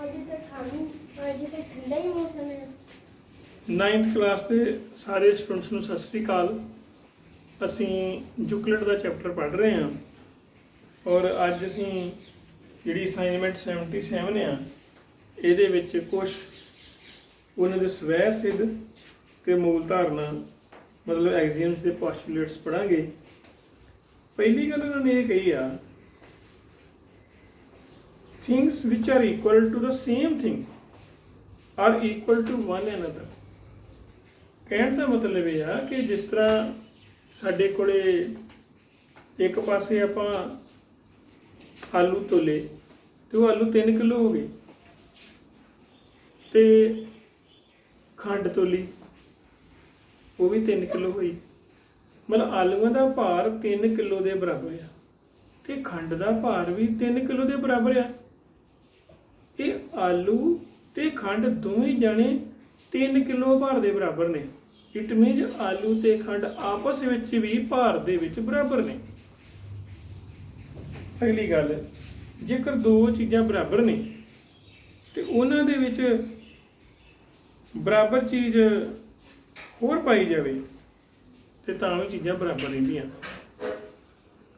ਅੱਜ ਤਾਂ ਠੰਡਾ ਹੀ ਮੌਸਮ ਹੈ। 9th ਕਲਾਸ ਦੇ ਸਾਰੇ ਸਟੂਡੈਂਟਸ ਨੂੰ ਸਤਿ ਸ੍ਰੀ ਅਕਾਲ। ਅਸੀਂ ਯੂਕਲਿਡ ਦਾ ਚੈਪਟਰ ਪੜ੍ਹ ਰਹੇ ਹਾਂ ਔਰ ਅੱਜ ਅਸੀਂ ਜਿਹੜੀ ਅਸਾਈਨਮੈਂਟ 77 ਆ ਇਹਦੇ ਵਿੱਚ ਕੁਝ ਉਹਨਾਂ ਦੇ ਸਵੈ ਸਿੱਧ ਤੇ ਮੂਲ ਧਾਰਨਾ ਮਤਲਬ ਐਗਜ਼ੀਅਮਸ ਦੇ ਪੋਸਟੂਲੇਟਸ ਪੜਾਂਗੇ। ਪਹਿਲੀ ਗੱਲ ਉਹਨਾਂ ਨੇ ਇਹ ਕਹੀ ਆ things which are equal to the same thing are equal to one another। ਕਹਿਣ ਦਾ ਮਤਲਬ ਇਹ ਆ ਕਿ ਜਿਸ ਤਰ੍ਹਾਂ ਸਾਡੇ ਕੋਲੇ ਇੱਕ ਪਾਸੇ ਆਪਾਂ ਆਲੂ ਤੋਲੇ ਤੇ ਉਹ ਆਲੂ 3 ਕਿਲੋ ਹੋ ਗਏ ਤੇ ਖੰਡ ਤੋਲੀ ਉਹ ਵੀ 3 ਕਿਲੋ ਹੋਈ। ਮਤਲਬ ਆਲੂਆਂ ਦਾ ਭਾਰ 3 ਕਿਲੋ ਦੇ ਬਰਾਬਰ ਆ ਤੇ ਖੰਡ ਦਾ ਭਾਰ ਵੀ 3 ਕਿਲੋ ਦੇ ਬਰਾਬਰ ਆ। ਇਹ ਆਲੂ ਤੇ ਖੰਡ ਦੋਵੇਂ ਜਾਣੇ 3 ਕਿਲੋ ਭਾਰ ਦੇ ਬਰਾਬਰ ਨੇ। ਇਟ ਮੀਨਸ ਆਲੂ ਤੇ ਖੰਡ ਆਪਸ ਵਿੱਚ ਵੀ ਭਾਰ ਦੇ ਵਿੱਚ ਬਰਾਬਰ ਨੇ। ਅਗਲੀ ਗੱਲ, ਜੇਕਰ ਦੋ ਚੀਜ਼ਾਂ ਬਰਾਬਰ ਨੇ ਤੇ ਉਹਨਾਂ ਦੇ ਵਿੱਚ ਬਰਾਬਰ ਚੀਜ਼ ਹੋਰ ਪਾਈ ਜਾਵੇ ਤੇ ਤਾਂ ਵੀ ਚੀਜ਼ਾਂ ਬਰਾਬਰ ਰਹਿੰਦੀਆਂ।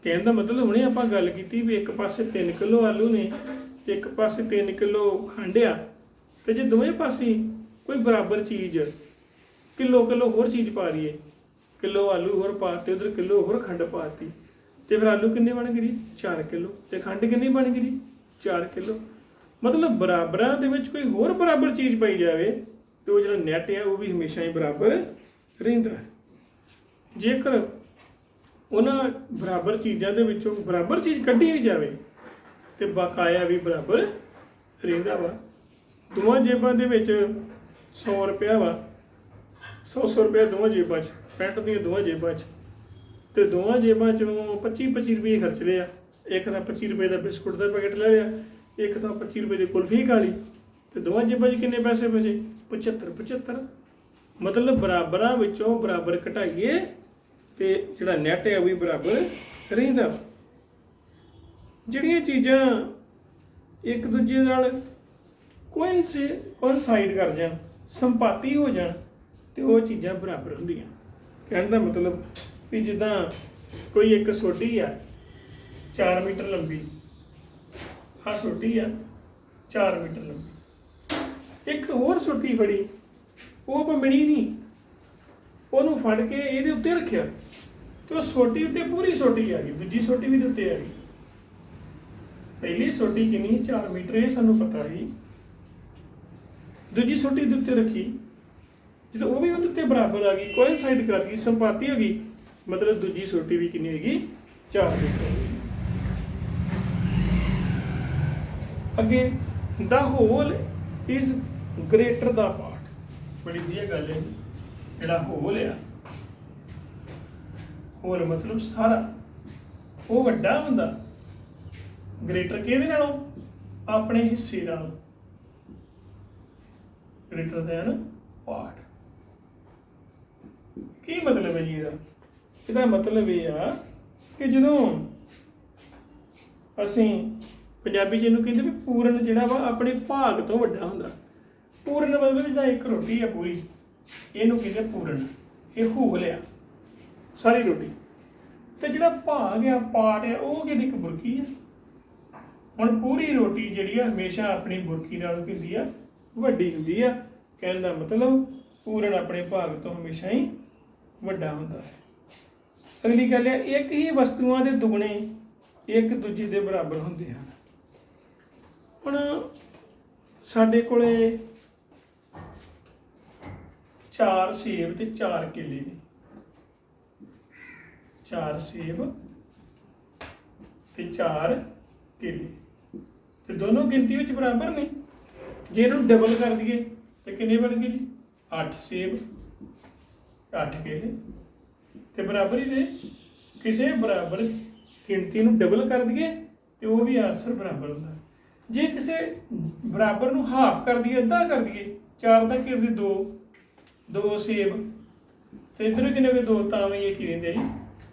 ਕਹਿਣ ਦਾ ਮਤਲਬ ਹੁਣੇ ਆਪਾਂ ਗੱਲ ਕੀਤੀ ਵੀ ਇੱਕ ਪਾਸੇ 3 ਕਿਲੋ ਆਲੂ ਨੇ ਤੇ ਇੱਕ ਪਾਸੇ 3 ਕਿਲੋ ਖੰਡ ਆ ਤੇ ਜੇ ਦੋਵੇਂ ਪਾਸੇ ਕੋਈ ਬਰਾਬਰ ਚੀਜ਼ ਕਿਲੋ ਹੋਰ ਚੀਜ਼ ਪਾ ਲਈਏ, ਕਿਲੋ ਆਲੂ ਹੋਰ ਪਾਤੇ ਉਧਰ ਕਿਲੋ ਹੋਰ ਖੰਡ ਪਾਤੀ ਤੇ ਫਿਰ ਆਲੂ ਕਿੰਨੇ ਬਣ ਗਏ ਜੀ 4 ਕਿਲੋ ਤੇ ਖੰਡ ਕਿੰਨੀ ਬਣ ਗਈ ਜੀ 4 ਕਿਲੋ। ਮਤਲਬ ਬਰਾਬਰਾਂ ਦੇ ਵਿੱਚ ਕੋਈ ਹੋਰ ਬਰਾਬਰ ਚੀਜ਼ ਪਾਈ ਜਾਵੇ ਤੇ ਉਹ ਜਿਹੜਾ ਨੈਟ ਆ ਉਹ ਵੀ ਹਮੇਸ਼ਾ ਹੀ ਬਰਾਬਰ ਰਹਿੰਦਾ ਹੈ। ਜੇਕਰ ਉਹਨਾਂ ਬਰਾਬਰ ਚੀਜ਼ਾਂ ਦੇ ਵਿੱਚੋਂ ਬਰਾਬਰ ਚੀਜ਼ ਕੱਢੀ ਵੀ ਜਾਵੇ ਤੇ ਬਕਾਇਆ ਵੀ ਬਰਾਬਰ ਰਹਿੰਦਾ ਵਾ। ਦੋਵਾਂ ਜੇਬਾਂ ਦੇ ਵਿੱਚ 100 ਰੁਪਇਆ ਵਾ, 100 ਰੁਪਇਆ ਦੋਵਾਂ ਜੇਬਾਂ 'ਚ, ਪੈਂਟ ਦੀਆਂ ਦੋਵਾਂ ਜੇਬਾਂ 'ਚ ਤੇ ਦੋਵਾਂ ਜੇਬਾਂ 'ਚੋਂ 25 ਰੁਪਏ ਖਰਚ ਲਏ ਆ। ਇੱਕ ਤਾਂ 25 ਰੁਪਏ ਦਾ ਬਿਸਕੁਟ ਦਾ ਪੈਕੇਟ ਲੈ ਲਿਆ, ਇੱਕ ਤਾਂ 25 ਰੁਪਏ ਦੀ ਕੁਲਫੀ ਖਾ ਲਈ ਤੇ ਦੋਵਾਂ ਜੇਬਾਂ 'ਚ ਕਿੰਨੇ ਪੈਸੇ ਬਚੇ 75। ਮਤਲਬ ਬਰਾਬਰਾਂ ਵਿੱਚੋਂ ਬਰਾਬਰ ਘਟਾਈਏ ਤੇ ਜਿਹੜਾ ਨੈਟ ਹੈ ਉਹ ਵੀ ਬਰਾਬਰ ਰਹਿੰਦਾ। ਜਿਹੜੀਆਂ ਚੀਜ਼ਾਂ ਇੱਕ ਦੂਜੇ ਨਾਲ ਕੋਇਨਸਾਈਡ ਕਰ ਜਾਣ, ਸੰਪਾਤੀ ਹੋ ਜਾਣ ਤੇ ਉਹ ਚੀਜ਼ਾਂ ਬਰਾਬਰ ਹੁੰਦੀਆਂ। ਕਹਿਣ ਦਾ ਮਤਲਬ ਵੀ ਜਿੱਦਾਂ ਕੋਈ ਇੱਕ ਸੋਟੀ ਆ 4 ਮੀਟਰ ਲੰਬੀ, ਆਹ ਸੋਟੀ ਆ 4 ਮੀਟਰ ਲੰਬੀ, ਇੱਕ ਹੋਰ ਸੋਟੀ ਫੜੀ ਉਹ ਆਪਾਂ ਮਿਣੀ ਨਹੀਂ, ਉਹਨੂੰ ਫੜ ਕੇ ਇਹਦੇ ਉੱਤੇ ਰੱਖਿਆ ਤੇ ਉਹ ਸੋਟੀ ਉੱਤੇ ਪੂਰੀ ਸੋਟੀ ਆ ਗਈ, ਦੂਜੀ ਸੋਟੀ ਵੀ ਦੇ ਉੱਤੇ ਆ ਗਈ। ਪਹਿਲੀ ਸੋਟੀ ਕਿੰਨੀ 4 ਮੀਟਰ ਇਹ ਸਾਨੂੰ ਪਤਾ ਸੀ, ਦੂਜੀ ਸੋਟੀ ਦੇ ਉੱਤੇ ਰੱਖੀ ਜਦੋਂ ਉਹ ਵੀ ਉਹਦੇ ਉੱਤੇ ਬਰਾਬਰ ਆ ਗਈ, ਕੋਇਨਸਾਈਡ ਕਰ ਗਈ, ਸੰਪਾਤੀ ਹੋ ਗਈ, ਮਤਲਬ ਦੂਜੀ ਸੋਟੀ ਵੀ ਕਿੰਨੀ ਹੋਏਗੀ 4 ਮੀਟਰ। ਅੱਗੇ ਦਾ whole is greater the part, ਬੜੀ ਵਧੀਆ ਗੱਲ ਹੈ। ਜਿਹੜਾ ਹੋਲ ਆ, ਹੋਲ ਮਤਲਬ ਸਾਰਾ, ਉਹ ਵੱਡਾ ਹੁੰਦਾ ਗ੍ਰੇਟਰ ਕਿਹਦੇ ਨਾਲੋਂ? ਆਪਣੇ ਹਿੱਸੇ ਨਾਲ। ਗ੍ਰੇਟਰ ਦੈਨ ਪਾਰਟ ਕੀ ਮਤਲਬ ਹੈ ਜੀ ਇਹਦਾ? ਇਹਦਾ ਮਤਲਬ ਇਹ ਆ ਕਿ ਜਦੋਂ ਅਸੀਂ ਪੰਜਾਬੀ 'ਚ ਇਹਨੂੰ ਕਹਿੰਦੇ ਵੀ ਪੂਰਨ ਜਿਹੜਾ ਵਾ ਆਪਣੇ ਭਾਗ ਤੋਂ ਵੱਡਾ ਹੁੰਦਾ। ਪੂਰਨ ਮਤਲਬ ਜਿੱਦਾਂ ਇੱਕ ਰੋਟੀ ਆ ਪੂਰੀ, ਇਹਨੂੰ ਕਹਿੰਦੇ ਪੂਰਨ। ਇਹ ਹੋਲ ਆ ਸਾਰੀ ਰੋਟੀ ਤੇ ਜਿਹੜਾ ਭਾਗ ਆ ਪਾਰਟ ਆ ਉਹ ਕਿਹਦੀ ਇੱਕ ਬੁਰਕੀ ਆ। ਹੁਣ ਪੂਰੀ ਰੋਟੀ ਜਿਹੜੀ ਆ ਹਮੇਸ਼ਾ ਆਪਣੀ ਬੁਰਕੀ ਨਾਲੋਂ ਹੁੰਦੀ ਆ ਵੱਡੀ ਹੁੰਦੀ ਆ। ਕਹਿਣ ਦਾ ਮਤਲਬ ਪੂਰਨ ਆਪਣੇ ਭਾਗ ਤੋਂ ਹਮੇਸ਼ਾ ਹੀ ਵੱਡਾ ਹੁੰਦਾ ਹੈ। ਅਗਲੀ ਗੱਲ ਹੈ, ਇੱਕ ਹੀ ਵਸਤੂਆਂ ਦੇ ਦੁਗਣੇ ਇੱਕ ਦੂਜੇ ਦੇ ਬਰਾਬਰ ਹੁੰਦੇ ਹਨ। ਹੁਣ ਸਾਡੇ ਕੋਲੇ 4 ਸੇਬ ਤੇ 4 ਕੇਲੇ ਨੇ, 4 ਸੇਬ ਤੇ 4 ਕੇਲੇ ਤੇ ਦੋਨੋਂ ਗਿਣਤੀ ਵਿੱਚ ਬਰਾਬਰ ਨੇ। ਜੇ ਇਹਨੂੰ ਡਬਲ ਕਰ ਦਈਏ ਤੇ ਕਿੰਨੇ ਬਣ ਗਏ ਜੀ 8 ਸੇਬ 8 ਕੇਲੇ ਤੇ ਬਰਾਬਰ ਹੀ ਰਹੇ। ਕਿਸੇ ਬਰਾਬਰ ਗਿਣਤੀ ਨੂੰ ਡਬਲ ਕਰ ਦਈਏ ਤੇ ਉਹ ਵੀ ਆਨਸਰ ਬਰਾਬਰ ਹੁੰਦਾ। ਜੇ ਕਿਸੇ ਬਰਾਬਰ ਨੂੰ ਹਾਫ ਕਰ ਦਈਏ, ਅੱਧਾ ਕਰ ਦਈਏ, 4 ਦਾ ਘੇਰ ਦੇ 2 ਸੇਬ ਤੇ ਇੱਧਰ ਕਿੰਨੇ ਹੋਏ 2, ਤਾਂ ਵੀ ਇਹ ਕੀ ਰਹਿੰਦੇ ਜੀ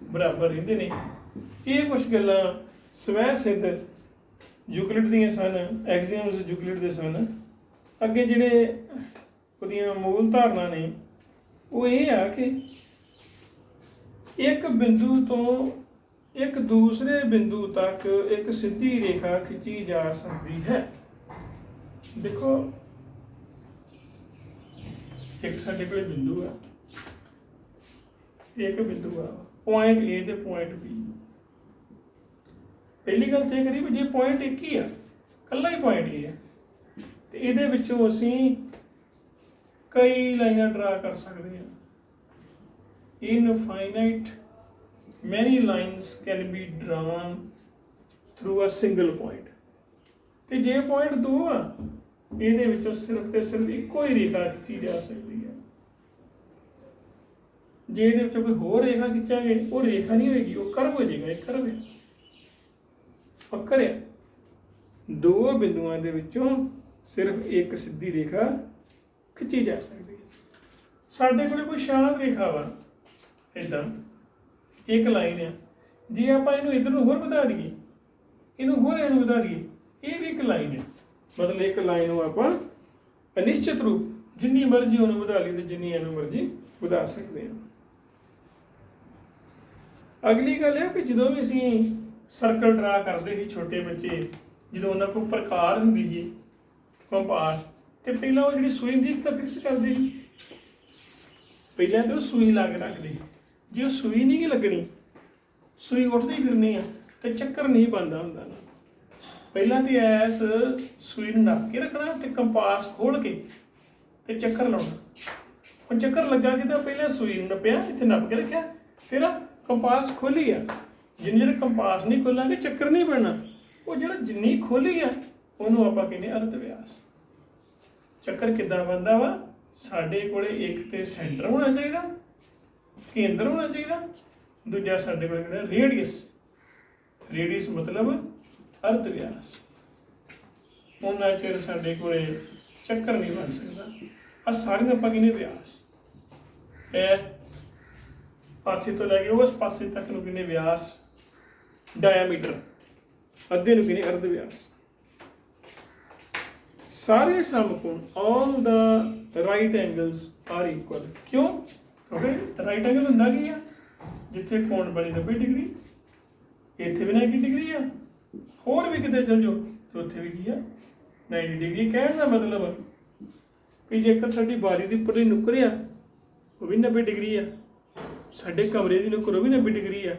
ਬਰਾਬਰ ਰਹਿੰਦੇ ਨੇ। ਇਹ ਕੁਛ ਗੱਲਾਂ ਸਵੈ ਸਿੱਧ ਯੂਕਲਿਡ ਦੀਆਂ ਸਨ, ਐਗਜ਼ੀਅਮਸ ਯੂਕਲਿਡ ਦੇ ਸਨ। ਅੱਗੇ ਜਿਹੜੇ ਉਹਦੀਆਂ ਮੂਲ ਧਾਰਨਾ ਨੇ ਉਹ ਇਹ ਆ ਕਿ ਇੱਕ ਬਿੰਦੂ ਤੋਂ ਇੱਕ ਦੂਸਰੇ ਬਿੰਦੂ ਤੱਕ ਇੱਕ ਸਿੱਧੀ ਰੇਖਾ ਖਿੱਚੀ ਜਾ ਸਕਦੀ ਹੈ। ਦੇਖੋ ਇੱਕ ਸਾਡੇ ਕੋਲ ਬਿੰਦੂ ਆ, ਇੱਕ ਬਿੰਦੂ ਆ ਪੁਆਇੰਟ A ਤੇ ਪੁਆਇੰਟ B। ਪਹਿਲੀ ਗੱਲ ਤੇ ਕਰੀ ਵੀ ਜੇ ਪੁਆਇੰਟ ਇੱਕ ਹੀ ਆ, ਇਕੱਲਾ ਹੀ ਪੁਆਇੰਟ A ਹੈ, ਤੇ ਇਹਦੇ ਵਿੱਚੋਂ ਅਸੀਂ ਕਈ ਲਾਈਨਾਂ ਡਰਾ ਕਰ ਸਕਦੇ ਹਾਂ। Infinite many lines can be drawn through a single point। ਤੇ ਜੇ ਪੁਆਇੰਟ 2 ਆ, ਇਹਦੇ ਵਿੱਚੋਂ ਸਿਰਫ ਤੇ ਸਿਰਫ ਇੱਕੋ ਹੀ ਰੇਖਾ ਖਿੱਚੀ ਜਾ ਸਕਦੀ ਹੈ। ਜੇ ਇਹਦੇ ਵਿੱਚੋਂ ਕੋਈ ਹੋਰ ਰੇਖਾ ਖਿੱਚਾਂਗੇ ਉਹ ਰੇਖਾ ਨਹੀਂ ਹੋਏਗੀ, ਉਹ ਕਰਵ ਹੋ ਜਾਏਗਾ। ਇਹ ਕਰਵ ਹੈ, ਪੱਕਰ ਹੈ। ਦੋ ਬਿੰਦੂਆਂ ਦੇ ਵਿੱਚੋਂ ਸਿਰਫ ਇੱਕ ਸਿੱਧੀ ਰੇਖਾ ਖਿੱਚੀ ਜਾ ਸਕਦੀ ਹੈ। ਸਾਡੇ ਕੋਲ ਕੋਈ ਸ਼ਾਂਤ ਰੇਖਾ ਵਾ, ਇੱਦਾਂ ਇੱਕ ਲਾਈਨ ਹੈ, ਜੇ ਆਪਾਂ ਇਹਨੂੰ ਇੱਧਰ ਨੂੰ ਹੋਰ ਵਧਾ ਦਈਏ, ਇਹਨੂੰ ਹੋਰ ਇਹਨੂੰ ਵਧਾ ਦਈਏ, ਇਹ ਵੀ ਇੱਕ ਲਾਈਨ ਹੈ। ਮਤਲਬ ਇੱਕ ਲਾਈਨ ਨੂੰ ਆਪਾਂ ਅਨਿਸ਼ਚਿਤ ਰੂਪ ਜਿੰਨੀ ਮਰਜ਼ੀ ਉਹਨੂੰ ਵਧਾ ਲਈ ਤੇ ਜਿੰਨੀ ਇਹਨੂੰ ਮਰਜ਼ੀ ਵਧਾ ਸਕਦੇ ਹਾਂ। ਅਗਲੀ ਗੱਲ ਹੈ ਕਿ ਜਦੋਂ ਵੀ ਅਸੀਂ ਸਰਕਲ ਡਰਾ ਕਰਦੇ ਸੀ, ਛੋਟੇ ਬੱਚੇ ਜਦੋਂ ਉਹਨਾਂ ਕੋਲ ਪ੍ਰਕਾਰ ਹੁੰਦੀ ਸੀ ਕੰਪਾਸ, ਤੇ ਪਹਿਲਾਂ ਉਹ ਜਿਹੜੀ ਸੂਈ ਦੀ ਤਾਂ ਫਿਕਸ ਕਰਦੇ ਸੀ, ਪਹਿਲਾਂ ਤਾਂ ਉਹ ਸੂਈ ਲਾ ਕੇ ਰੱਖਦੇ ਸੀ। ਜੇ ਉਹ ਸੂਈ ਨਹੀਂ ਗੀ ਲੱਗਣੀ, ਸੂਈ ਉੱਠਦੀ ਫਿਰਨੀ ਆ, ਤੇ ਚੱਕਰ ਨਹੀਂ ਬਣਦਾ ਹੁੰਦਾ ਨਾ। ਪਹਿਲਾਂ ਤੇ ਐਸ ਸੂਈ ਨੂੰ ਨੱਪ ਕੇ ਰੱਖਣਾ ਤੇ ਕੰਪਾਸ ਖੋਲ ਕੇ ਤੇ ਚੱਕਰ ਲਾਉਣਾ। ਹੁਣ ਚੱਕਰ ਲੱਗਾ ਕਿ ਤਾਂ ਪਹਿਲਾਂ ਸੂਈ ਨੂੰ ਨੱਪਿਆ, ਇੱਥੇ ਨੱਪ ਕੇ ਰੱਖਿਆ, ਫਿਰ ਕੰਪਾਸ ਖੋਲੀ ਆ। ਜਿੰਨੇ ਜਿਹੜੇ ਕੰਪਾਸ ਨਹੀਂ ਖੋਲਾਂਗੇ ਚੱਕਰ ਨਹੀਂ ਬਣਨਾ। ਉਹ ਜਿਹੜਾ ਜਿੰਨੀ ਖੋਲੀ ਆ ਉਹਨੂੰ ਆਪਾਂ ਕਹਿੰਦੇ ਅਰਧ ਵਿਆਸ। ਚੱਕਰ ਕਿੱਦਾਂ ਬਣਦਾ ਵਾ? ਸਾਡੇ ਕੋਲੇ ਇੱਕ ਤੇ ਸੈਂਟਰ ਹੋਣਾ ਚਾਹੀਦਾ, ਕੇਂਦਰ ਹੋਣਾ ਚਾਹੀਦਾ, ਦੂਜਾ ਸਾਡੇ ਕੋਲ ਕਿਹੜਾ ਰੇਡੀਅਸ। ਰੇਡੀਅਸ ਮਤਲਬ ਅਰਧ ਵਿਆਸ। ਉਹਨਾਂ ਚਿਰ ਸਾਡੇ ਕੋਲੇ ਚੱਕਰ ਨਹੀਂ ਬਣ ਸਕਦਾ। ਆ ਸਾਰੀਆਂ ਆਪਾਂ ਕਹਿੰਦੇ ਵਿਆਸ। ਇਸ ਪਾਸੇ ਤੋਂ ਲੈ ਕੇ ਉਸ ਪਾਸੇ ਤੱਕ ਨੂੰ ਕਹਿੰਦੇ ਵਿਆਸ, ਡਾਇਆਮੀਟਰ। ਅੱਧੇ ਨੂੰ ਕਹਿੰਦੇ ਅਰਧ ਵਿਆਸ। ਸਾਰੇ ਸਮਕੋਣ, all the right angles are equal। ਕਿਉਂ? ਕਿਉਂਕਿ ਰਾਈਟ ਐਂਗਲ ਹੁੰਦਾ ਕੀ ਆ? ਜਿੱਥੇ ਕੋਣ ਬਣੇ 90 ਡਿਗਰੀ, ਇੱਥੇ ਵੀ 90 ਡਿਗਰੀ ਆ, ਹੋਰ ਵੀ ਕਿਤੇ ਚਲ ਜਾਓ ਤੇ ਉੱਥੇ ਵੀ ਕੀ ਆ 90 ਡਿਗਰੀ। ਕਹਿਣ ਦਾ ਮਤਲਬ ਵੀ ਜੇਕਰ ਸਾਡੀ ਬਾਰੀ ਦੀ ਉੱਪਰਲੀ ਨੁੱਕਰ ਆ ਉਹ ਵੀ 90 ਡਿਗਰੀ ਆ, ਸਾਡੇ ਕਮਰੇ ਦੀ ਨੁੱਕਰ ਉਹ ਵੀ 90 ਡਿਗਰੀ ਆ।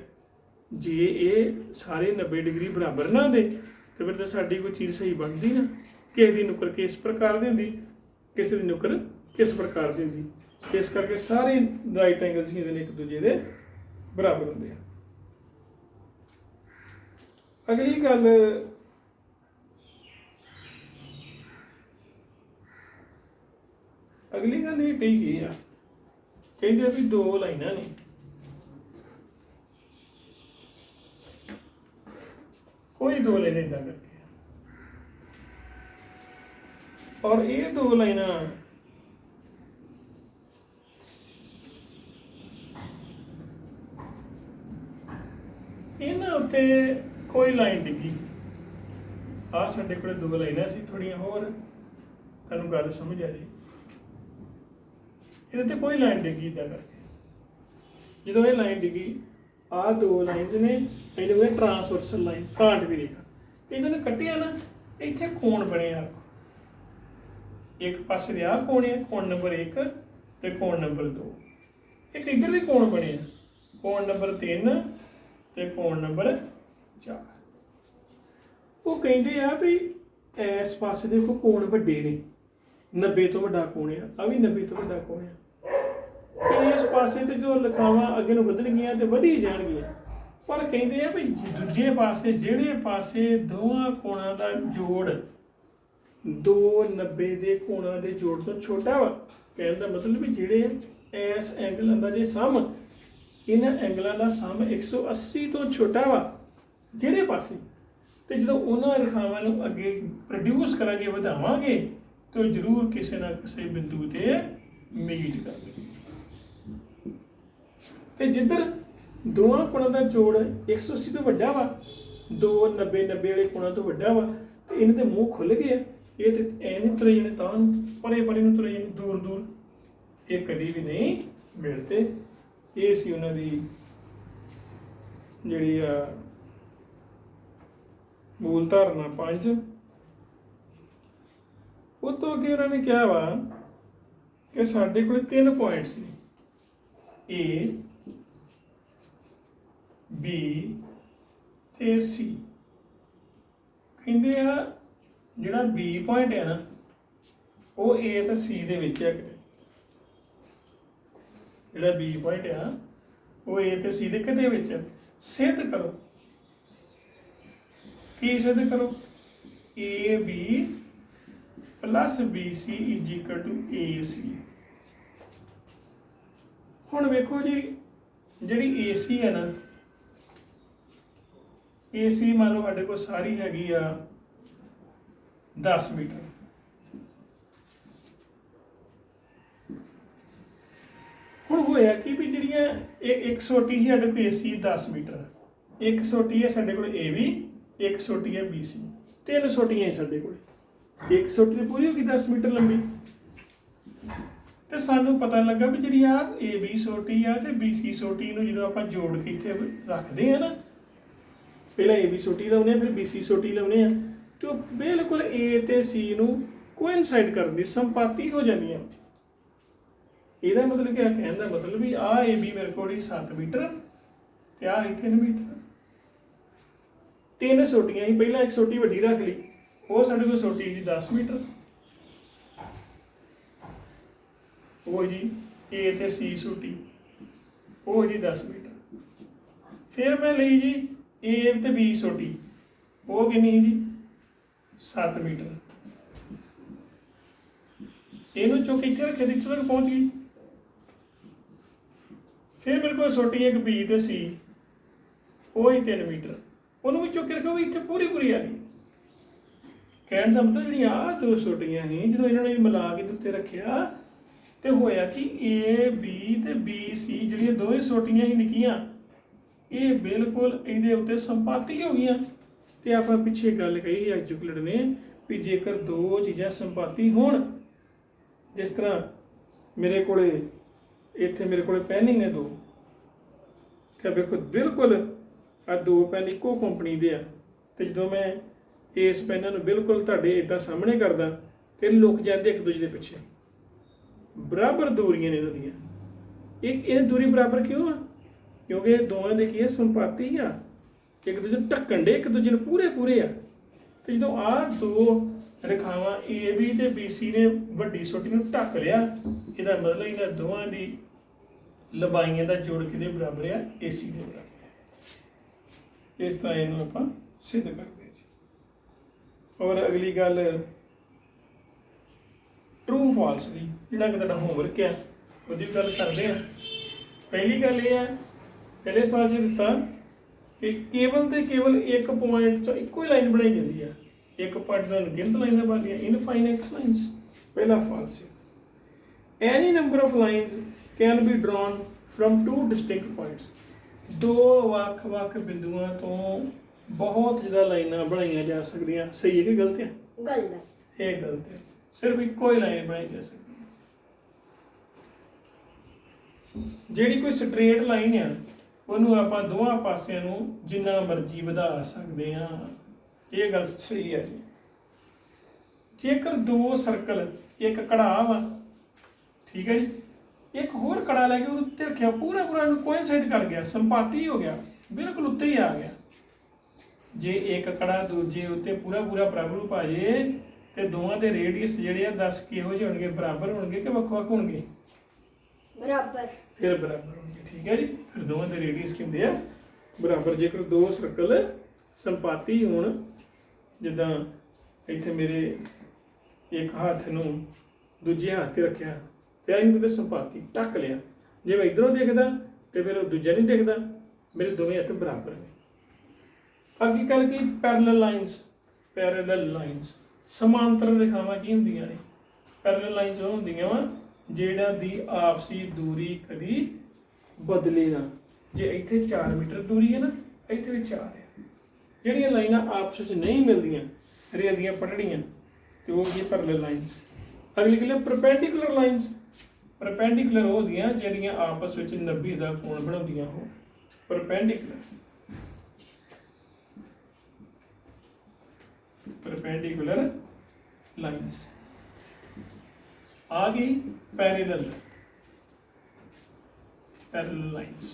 ਜੇ ਇਹ ਸਾਰੇ 90 ਡਿਗਰੀ ਬਰਾਬਰ ਨਾ ਦੇ ਤੇ ਫਿਰ ਤਾਂ ਸਾਡੀ ਕੋਈ ਚੀਜ਼ ਸਹੀ ਬਣਦੀ ਨਾ। ਕਿਸੇ ਦੀ ਨੁੱਕਰ ਕਿਸ ਪ੍ਰਕਾਰ ਦੀ ਹੁੰਦੀ, ਕਿਸੇ ਦੀ ਨੁੱਕਰ ਕਿਸ ਪ੍ਰਕਾਰ ਦੀ ਹੁੰਦੀ। ਇਸ ਕਰਕੇ ਸਾਰੇ ਰਾਈਟ ਐਂਗਲ ਸੀ ਇੱਕ ਦੂਜੇ ਦੇ ਬਰਾਬਰ ਹੁੰਦੇ ਆ। ਅਗਲੀ ਗੱਲ ਇਹ ਕਹੀ ਗਈ ਆ, ਕਹਿੰਦੇ ਆ ਵੀ ਦੋ ਲਾਈਨਾਂ ਨੇ, ਕੋਈ ਦੋ ਲਾਈਨਾਂ ਏਦਾਂ ਕਰਕੇ, ਔਰ ਇਹ ਦੋ ਲਾਈਨਾਂ ਇਹਨਾਂ ਉੱਤੇ ਕੋਈ ਲਾਈਨ ਡਿੱਗੀ। ਆ ਸਾਡੇ ਕੋਲ ਦੋ ਲਾਈਨਾਂ ਸੀ, ਥੋੜੀਆਂ ਹੋਰ ਤੁਹਾਨੂੰ ਗੱਲ ਸਮਝ ਆ ਜੀ। ਇਹਦੇ ਤੇ ਕੋਈ ਲਾਈਨ ਡਿੱਗੀ ਇੱਦਾਂ ਕਰਕੇ। ਜਦੋਂ ਇਹ ਲਾਈਨ ਡਿੱਗੀ, ਆਹ ਦੋ ਲਾਈਨਸ ਨੇ, ਇਹਨੂੰ ਕਹਿੰਦੇ ਟਰਾਂਸਵਰਸਲ ਲਾਈਨ, ਕਾਂਟ ਵੀ ਰੇਖਾ। ਇਹਨਾਂ ਨੇ ਕੱਟਿਆ ਨਾ, ਇੱਥੇ ਕੋਣ ਬਣਿਆ। ਇੱਕ ਪਾਸੇ ਦੇ ਆਹ ਕੋਣ ਹੈ, ਕੋਣ ਨੰਬਰ 1 ਤੇ ਕੋਣ ਨੰਬਰ 2। ਇੱਕ ਇੱਧਰ ਵੀ ਕੋਣ ਬਣਿਆ, ਕੋਣ ਨੰਬਰ 3 ਤੇ ਕੋਣ ਨੰਬਰ 4। ਉਹ ਕਹਿੰਦੇ ਆ ਵੀ ਇਸ ਪਾਸੇ ਦੇਖੋ ਕੋਣ ਵੱਡੇ ਨੇ, 90 ਤੋਂ ਵੱਡਾ ਕੋਣ ਆ, ਆ ਵੀ 90 ਤੋਂ ਵੱਡਾ ਕੋਣ ਆ। ਇਸ ਪਾਸੇ ਤੇ ਜੋ ਲਿਖਾਵਾਂ ਅੱਗੇ ਨੂੰ ਵਧਣਗੀਆਂ ਤੇ ਵਧੀ ਜਾਣਗੀਆਂ, ਪਰ ਕਹਿੰਦੇ ਆ ਵੀ ਦੂਜੇ ਪਾਸੇ ਜਿਹੜੇ ਪਾਸੇ ਦੋਵਾਂ ਕੋਣਾਂ ਦਾ ਜੋੜ ਦੋ 90 ਦੇ ਕੋਣਾਂ ਦੇ ਜੋੜ ਤੋਂ ਛੋਟਾ ਵਾ, ਕਹਿਣ ਦਾ ਮਤਲਬ ਵੀ ਜਿਹੜੇ ਇਸ ਐਂਗਲਾਂ ਦਾ ਜੇ ਸਮ, ਇਹਨਾਂ ਐਂਗਲਾਂ ਦਾ ਸਮ 180 ਤੋਂ ਛੋਟਾ ਵਾ ਜਿਹੜੇ ਪਾਸੇ, ਤੇ ਜਦੋਂ ਉਹਨਾਂ ਰੇਖਾਵਾਂ ਨੂੰ ਅੱਗੇ ਪ੍ਰੋਡਿਊਸ ਕਰਾਂਗੇ, ਵਧਾਵਾਂਗੇ, ਤਾਂ ਜ਼ਰੂਰ ਕਿਸੇ ਨਾ ਕਿਸੇ ਬਿੰਦੂ ਤੇ ਮੀਟ ਕਰਨਗੇ। ਤੇ ਜਿੱਧਰ ਦੋਵਾਂ ਕੋਣਾਂ ਦਾ ਜੋੜ 180 ਤੋਂ ਵੱਡਾ ਵਾ, ਦੋ 90 ਵਾਲੇ ਕੋਣਾਂ ਤੋਂ ਵੱਡਾ ਵਾ, ਇਹਨਾਂ ਦੇ ਮੂੰਹ ਖੁੱਲ ਗਏ ਆ, ਇਹ ਤੇ ਐ ਨਹੀਂ ਤੁਰੇ ਜਾਣੇ ਤਾਂ ਨੂੰ, ਪਰੇ ਪਰੇ ਨੂੰ ਤੁਰੇ ਜਾਣੇ ਦੂਰ ਦੂਰ, ਇਹ ਕਦੀ ਵੀ ਨਹੀਂ ਮਿਲਦੇ। ਇਹ ਸੀ ਉਹਨਾਂ ਦੀ ਜਿਹੜੀ ਆ ਮੂਲ ਧਾਰਨਾ 5। ਉਹ ਤੋਂ ਅੱਗੇ ਉਹਨਾਂ ਨੇ ਕਿਹਾ ਵਾ ਕਿ ਸਾਡੇ ਕੋਲ 3 ਪੁਆਇੰਟਸ ਨੇ, A, B ਤੇ C। ਕਹਿੰਦੇ ਆ ਜਿਹੜਾ B ਪੁਆਇੰਟ ਹੈ ਨਾ ਉਹ A ਤੇ C ਦੇ ਵਿੱਚ ਹੈ। ਜਿਹੜਾ B ਪੁਆਇੰਟ ਆ ਉਹ A ਤੇ C ਦੇ ਕਿਤੇ ਵਿੱਚ ਹੈ। ਸਿੱਧ ਕਰੋ। ਕੀ ਸਿੱਧ ਕਰੋ? AB plus BC is equal to AC। ਹੁਣ ਵੇਖੋ ਜੀ, ਜਿਹੜੀ AC ਹੈ ਨਾ, AC ਮੰਨ ਲਓ ਸਾਡੇ ਕੋਲ ਸਾਰੀ ਹੈਗੀ ਆ 10 ਮੀਟਰ। ਹੁਣ ਹੋਇਆ ਕਿ ਵੀ ਜਿਹੜੀਆਂ ਇੱਕ ਸੋਟੀ ਸੀ ਸਾਡੇ ਕੋਲ AC 10 ਮੀਟਰ, ਇੱਕ ਸੋਟੀ ਹੈ ਸਾਡੇ ਕੋਲ AB, ਇੱਕ ਸੋਟੀ ਹੈ BC, 3 ਸੋਟੀਆਂ ਹੈ ਸਾਡੇ ਕੋਲ। ਇੱਕ ਸੋਟੀ ਤੇ ਪੂਰੀ ਹੋ ਗਈ 10 ਮੀਟਰ ਲੰਬੀ, ਤੇ ਸਾਨੂੰ ਪਤਾ ਲੱਗਾ ਵੀ ਜਿਹੜੀ ਆ AB ਸੋਟੀ ਆ ਤੇ BC ਸੋਟੀ ਨੂੰ ਜਦੋਂ ਆਪਾਂ ਜੋੜ ਕੇ ਇੱਥੇ ਰੱਖਦੇ ਆ ਨਾ, ਪਹਿਲਾਂ AB ਸੋਟੀ ਲਾਉਨੇ ਆ ਫਿਰ BC ਸੋਟੀ ਲਾਉਨੇ ਆ, ਤੇ ਉਹ ਬਿਲਕੁਲ A ਤੇ C ਨੂੰ ਕੋਇਨਸਾਈਡ ਕਰਦੀ, ਸੰਪਾਤੀ ਹੋ ਜਾਂਦੀਆਂ। ਇਹਦਾ ਮਤਲਬ ਕੀ ਕਹਿਣ ਦਾ ਮਤਲਬ ਵੀ ਆ AB ਮੇਰੇ ਕੋਲ 7 ਮੀਟਰ ਤੇ ਆ 3 ਮੀਟਰ। 3 ਸੋਟੀਆਂ ਹੀ, ਪਹਿਲਾਂ ਇੱਕ ਸੋਟੀ ਵੱਡੀ ਰੱਖ ਲਈ, ਉਹ ਸਾਡੇ ਕੋਲ ਸੋਟੀ ਜੀ 10 ਮੀਟਰ, ਉਹ ਜੀ A ਤੇ C ਸੋਟੀ, ਉਹ ਜੀ 10 ਮੀਟਰ। ਫਿਰ ਮੈਂ ਲਈ ਜੀ A ਤੇ B ਸੋਟੀ, ਉਹ ਕਿੰਨੀ ਜੀ 7 ਮੀਟਰ। ਇਹਨੂੰ ਚੁੱਕ ਇੱਥੇ ਰੱਖਿਆ ਤੇ ਇੱਥੇ ਤੱਕ ਪਹੁੰਚ ਗਈ। ਫਿਰ ਮੇਰੇ ਕੋਲ ਸੋਟੀ ਇੱਕ B ਤੇ C, ਉਹ ਹੀ 3 ਮੀਟਰ, ਉਹਨੂੰ ਵੀ ਚੁੱਕ ਕੇ ਰੱਖੋ ਵੀ ਇੱਥੇ ਪੂਰੀ ਪੂਰੀ ਆ ਗਈ। ਕਹਿਣ ਦਾ ਮਤਲਬ ਜਿਹੜੀਆਂ ਆਹ 2 ਸੋਟੀਆਂ ਸੀ ਜਦੋਂ ਇਹਨਾਂ ਨੇ ਮਿਲਾ ਕੇ ਉੱਤੇ ਰੱਖਿਆ ਤੇ ਹੋਇਆ ਕਿ A, B ਤੇ B, C ਜਿਹੜੀਆਂ ਦੋਵੇਂ ਸੋਟੀਆਂ ਹੀ ਨਿੱਕੀਆਂ, ਇਹ ਬਿਲਕੁਲ ਇਹਦੇ ਉੱਤੇ ਸੰਪਾਤੀ ਹੋ ਗਈਆਂ। ਤੇ ਆਪਾਂ ਪਿੱਛੇ ਗੱਲ ਕਹੀ ਐਗਜ਼ੂਕਲਿਡ ਨੇ ਵੀ ਜੇਕਰ 2 ਚੀਜ਼ਾਂ ਸੰਪਾਤੀ ਹੋਣ, ਜਿਸ ਤਰ੍ਹਾਂ ਮੇਰੇ ਕੋਲੇ ਇੱਥੇ ਮੇਰੇ ਕੋਲੇ ਪੈਨ ਹੀ ਨੇ 2, ਤੇ ਵੇਖੋ ਬਿਲਕੁਲ ਆ 2 ਪੈਨ ਇੱਕੋ ਕੰਪਨੀ ਦੇ ਆ, ਤੇ ਜਦੋਂ ਮੈਂ ਇਸ ਪੈਨਾਂ ਨੂੰ ਬਿਲਕੁਲ ਤੁਹਾਡੇ ਇੱਦਾਂ ਸਾਹਮਣੇ ਕਰਦਾ ਤੇ ਲੁਕ ਜਾਂਦੇ ਇੱਕ ਦੂਜੇ ਦੇ ਪਿੱਛੇ। ਬਰਾਬਰ ਦੂਰੀਆਂ ਨੇ ਇਹਨਾਂ ਦੀਆਂ। ਇਹ ਦੂਰੀ ਬਰਾਬਰ ਕਿਉਂ ਆ? ਕਿਉਂਕਿ ਇਹ ਦੋਵਾਂ ਦੇ ਕੀ ਹੈ, ਸੰਪਾਤੀ ਆ, ਇੱਕ ਦੂਜੇ ਨੂੰ ਢੱਕਣ ਦੇ, ਇੱਕ ਦੂਜੇ ਨੂੰ ਪੂਰੇ ਪੂਰੇ ਆ। ਤੇ ਜਦੋਂ ਆਹ 2 ਰੇਖਾਵਾਂ AB ਤੇ BC ਨੇ ਵੱਡੀ ਸੋਟੀ ਨੂੰ ਢੱਕ ਲਿਆ, ਇਹਦਾ ਮਤਲਬ ਇਹਨਾਂ ਦੋਵਾਂ ਦੀ ਲੰਬਾਈਆਂ ਦਾ ਜੋੜ ਕਿਹਦੇ ਬਰਾਬਰ ਆ? AC ਦੇ ਬਰਾਬਰ। ਇਸ ਤਰ੍ਹਾਂ ਇਹਨੂੰ ਆਪਾਂ ਸਿੱਧ ਕਰਦੇ ਜੀ। ਔਰ ਅਗਲੀ ਗੱਲ ਟਰੂ ਫਾਲਸ ਦੀ, ਜਿਹੜਾ ਕਿ ਤੁਹਾਡਾ ਹੋਮਵਰਕ ਆ ਉਹਦੀ ਗੱਲ ਕਰਦੇ ਆ। ਪਹਿਲੀ ਗੱਲ ਇਹ ਹੈ, ਪਹਿਲੇ ਸਵਾਲ 'ਚ ਦਿੱਤਾ ਕਿ ਕੇਵਲ ਤੇ ਕੇਵਲ ਇੱਕ ਪੁਆਇੰਟ 'ਚ ਇੱਕੋ ਹੀ ਲਾਈਨ ਬਣਾਈ ਜਾਂਦੀ ਆ, ਇੱਕ ਪੁਆਇੰਟ ਨਾਲ ਗਿਣਤ ਲਾਈਨਾਂ ਬਣਦੀਆਂ, ਇਨਫਾਈਨਾਈਟ ਲਾਈਨਸ। ਪਹਿਲਾ ਫਾਲਸ ਹੈ। Any number of lines can be drawn from 2 distinct points. 2 ਵੱਖ-ਵੱਖ ਬਿੰਦੂਆਂ ਤੋਂ ਬਹੁਤ ਜ਼ਿਆਦਾ ਲਾਈਨਾਂ ਬਣਾਈਆਂ ਜਾ ਸਕਦੀਆਂ। ਸਹੀ ਹੈ ਕਿ ਗਲਤ ਹੈ? ਗਲਤ ਹੈ। ਇਹ ਗਲਤ ਹੈ। ਸਿਰਫ ਇੱਕੋ ਹੀ ਲਾਈਨ ਬਣਾਈ ਜਾ ਸਕਦੀ ਹੈ। ਜਿਹੜੀ ਕੋਈ ਸਟ੍ਰੇਟ ਲਾਈਨ ਆ ਉਹਨੂੰ ਆਪਾਂ ਦੋਵਾਂ ਪਾਸਿਆਂ ਨੂੰ ਜਿੰਨਾ ਮਰਜ਼ੀ ਵਧਾ ਸਕਦੇ ਹਾਂ। ਇਹ ਗੱਲ ਸਹੀ ਹੈ ਜੀ। ਜੇਕਰ 2 ਸਰਕਲ, ਇੱਕ ਕੜਾ ਵਾ, ਠੀਕ ਹੈ ਜੀ, ਇੱਕ ਹੋਰ ਕੜਾ ਲੈ ਕੇ ਉਹਦੇ ਉੱਤੇ ਰੱਖਿਆ, ਪੂਰਾ ਨੂੰ ਕੋਇਨਸਾਈਡ ਕਰ ਗਿਆ, ਸੰਪਾਤੀ ਹੋ ਗਿਆ, ਬਿਲਕੁਲ ਉੱਤੇ ਹੀ ਆ ਗਿਆ। ਜੇ ਇੱਕ ਕੜਾ ਦੂਜੇ ਉੱਤੇ ਪੂਰਾ ਬਰਾਬਰ ਪਾ ਜੇ ਤੇ ਦੋਵਾਂ ਦੇ ਰੇਡੀਅਸ ਜਿਹੜੇ ਆ 10 ਕਿਹੋ ਜਿਹੇ ਹੋਣਗੇ? ਬਰਾਬਰ ਹੋਣਗੇ ਕਿ ਵੱਖ-ਵੱਖ ਹੋਣਗੇ? ਬਰਾਬਰ। ਫਿਰ ਬਰਾਬਰ ਹੋਣਗੇ। ਠੀਕ ਹੈ ਜੀ। ਫਿਰ ਦੋਵਾਂ ਦੇ ਰੇਡੀਅਸ ਕਿੰਦੇ ਆ? ਬਰਾਬਰ। ਜੇਕਰ 2 ਸਰਕਲ ਸੰਪਾਤੀ ਹੋਣ, ਜਿੱਦਾਂ ਇੱਥੇ ਮੇਰੇ ਇੱਕ ਹੱਥ ਨੂੰ ਦੂਜੇ ਹੱਥ ਤੇ ਰੱਖਿਆ ਤੇ ਇਹਨੂੰ ਕਿਤੇ ਸੰਪਾਤੀ ਢੱਕ ਲਿਆ, ਜੇ ਮੈਂ ਇਧਰੋਂ ਦੇਖਦਾ ਤੇ ਫਿਰ ਉਹ ਦੂਜਾ ਨਹੀਂ ਦਿਖਦਾ, ਮੇਰੇ ਦੋਵੇਂ ਹੱਥ ਬਰਾਬਰ ਨੇ। ਅੱਗੇ ਗੱਲ ਕੀ? Parallel lines. ਸਮਾਂਤਰ ਰੇਖਾਵਾਂ ਕੀ ਹੁੰਦੀਆਂ ਨੇ? ਪੈਰਲਲ ਲਾਈਨਸ ਉਹ ਹੁੰਦੀਆਂ ਵਾ ਜਿਹੜਾ ਦੀ ਆਪਸੀ ਦੂਰੀ ਕਦੀ ਬਦਲੇ ਨਾ। ਜੇ ਇੱਥੇ 4 ਮੀਟਰ ਦੂਰੀ ਹੈ ਨਾ, ਇੱਥੇ ਵੀ 4 ਹੈ। ਜਿਹੜੀਆਂ ਲਾਈਨਾਂ ਆਪਸ ਵਿੱਚ ਨਹੀਂ ਮਿਲਦੀਆਂ, ਰੇਲ ਦੀਆਂ ਪਟੜੀਆਂ ਤੇ ਉਹ ਕੀ ਪੈਰਲਲ ਲਾਈਨਸ। ਅਗਲੀ ਗੱਲ ਪਰਪੈਂਡੀਕੂਲਰ ਲਾਈਨਸ। ਪਰਪੈਂਡੀਕੂਲਰ ਉਹ ਹੁੰਦੀਆਂ ਜਿਹੜੀਆਂ ਆਪਸ ਵਿੱਚ 90 ਦਾ ਕੋਣ ਬਣਾਉਂਦੀਆਂ ਉਹ ਪਰਪੈਂਡੀਕੂਲਰ ਲਾਈਨਸ। ਆ ਗਈ ਪੈਰੇਲਲ ਲਾਈਨਸ।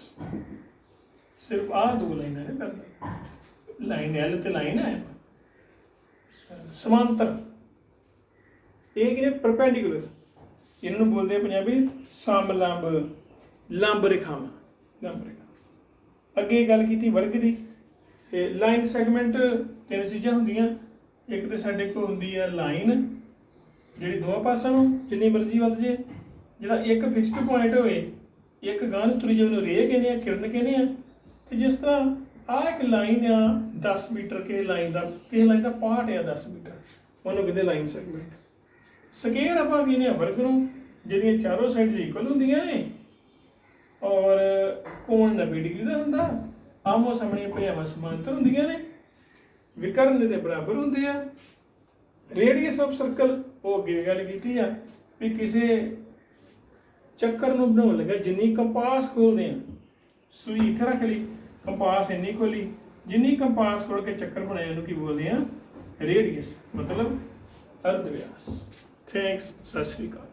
ਸਿਰਫ ਆ ਦੋ ਲਾਈਨਾਂ ਨੇ ਪੈਰੇਲਲ, ਲਾਈਨ ਐਲ ਤੇ ਲਾਈਨ ਹੈ ਸਮਾਂਤਰ। ਇਹ ਕਿ ਨੇ ਪਰਪੈਂਡੀਕੂਲਰ, ਇਹਨਾਂ ਨੂੰ ਬੋਲਦੇ ਆ ਪੰਜਾਬੀ ਸਮਲੰਬ, ਲੰਬ ਰੇਖਾਵਾਂ, ਲੰਬ ਰੇਖਾ। ਅੱਗੇ ਗੱਲ ਕੀਤੀ ਵਰਗ ਦੀ। ਲਾਈਨ ਸੈਗਮੈਂਟ ਤਿੰਨ ਚੀਜ਼ਾਂ ਹੁੰਦੀਆਂ। ਇੱਕ ਤੇ ਸਾਡੇ ਕੋਲ ਹੁੰਦੀ ਆ ਲਾਈਨ ਜਿਹੜੀ ਦੋਵਾਂ ਪਾਸਿਆਂ ਨੂੰ ਜਿੰਨੀ ਮਰਜ਼ੀ ਵੱਧ ਜੇ, ਜਿਹਦਾ ਇੱਕ ਫਿਕਸਡ ਪੁਆਇੰਟ ਹੋਵੇ, ਇੱਕ ਗਾਂਹ ਨੂੰ ਤੁਰੀ ਜਾਵੇ, ਉਹਨੂੰ ਰੇ ਕਹਿੰਦੇ ਆ, ਕਿਰਨ ਕਹਿੰਦੇ ਆ। ਤੇ ਜਿਸ ਤਰ੍ਹਾਂ ਆਹ ਇੱਕ ਲਾਈਨ ਆ 10 ਮੀਟਰ, ਕਿਸੇ ਲਾਈਨ ਦਾ ਪਾਰਟ ਆ 10 ਮੀਟਰ, ਉਹਨੂੰ ਕਹਿੰਦੇ ਲਾਈਨ ਸੈਗਮੈਂਟ। ਸਕੇਅਰ ਆਪਾਂ ਕਹਿੰਦੇ ਆ ਵਰਗ ਨੂੰ, ਜਿਹਦੀਆਂ ਚਾਰੋਂ ਸਾਈਡਸ ਇਕੁਅਲ ਹੁੰਦੀਆਂ ਨੇ ਔਰ ਕੋਣ 90 ਡਿਗਰੀ ਦਾ ਹੁੰਦਾ, ਆਮੋ ਸਾਹਮਣੇ ਭੁਜਾਵਾਂ ਸਮਾਂਤਰ ਹੁੰਦੀਆਂ ਨੇ, ਵਿਕਰਨ ਦੇ ਬਰਾਬਰ ਹੁੰਦੇ ਆ। ਰੇਡੀਅਸ ਆਫ ਸਰਕਲ ਉਹ ਅੱਗੇ ਗੱਲ ਕੀਤੀ ਆ ਵੀ ਕਿਸੇ ਚੱਕਰ ਨੂੰ ਬਣਾਉਣ ਲੱਗਾ ਜਿੰਨੀ ਕੰਪਾਸ ਖੋਲਦੇ ਆ, ਸੂਈ ਇੱਥੇ ਰੱਖ ਲਈ, ਕੰਪਾਸ ਇੰਨੀ ਖੋਲੀ, ਜਿੰਨੀ ਕੰਪਾਸ ਖੋਲ ਕੇ ਚੱਕਰ ਬਣਾਇਆ ਉਹਨੂੰ ਕੀ ਬੋਲਦੇ ਆ ਰੇਡੀਅਸ, ਮਤਲਬ ਅਰਧ ਵਿਆਸ। ਥੈਂਕਸ, ਸਤਿ ਸ਼੍ਰੀ ਅਕਾਲ।